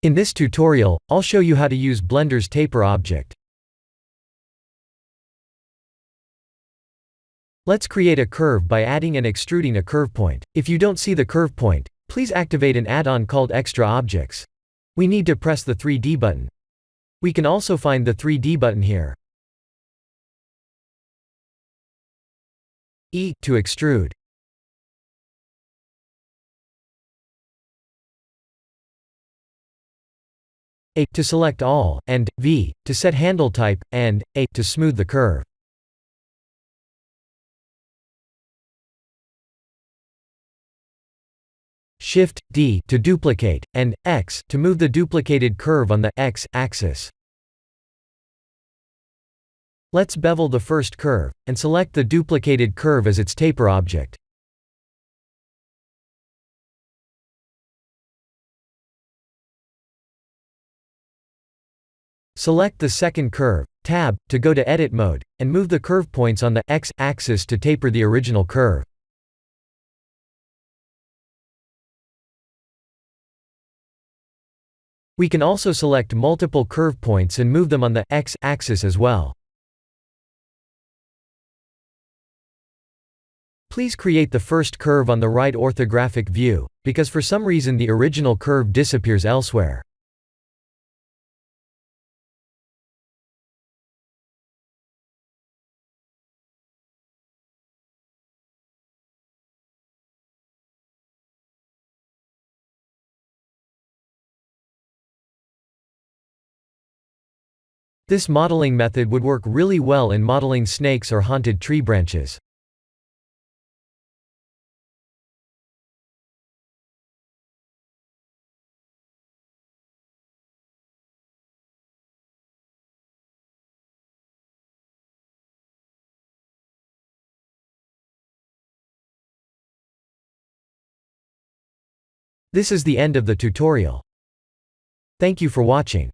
In this tutorial, I'll show you how to use Blender's taper object. Let's create a curve by adding and extruding a curve point. If you don't see the curve point, please activate an add-on called Extra Objects. We need to press the 3D button. We can also find the 3D button here. E to extrude. A to select all, and V to set handle type, and A to smooth the curve. Shift D to duplicate, and X to move the duplicated curve on the X axis. Let's bevel the first curve, and select the duplicated curve as its taper object. Select the second curve, Tab, to go to edit mode, and move the curve points on the X axis to taper the original curve. We can also select multiple curve points and move them on the X axis as well. Please create the first curve on the right orthographic view, because for some reason the original curve disappears elsewhere. This modeling method would work really well in modeling snakes or haunted tree branches. This is the end of the tutorial. Thank you for watching.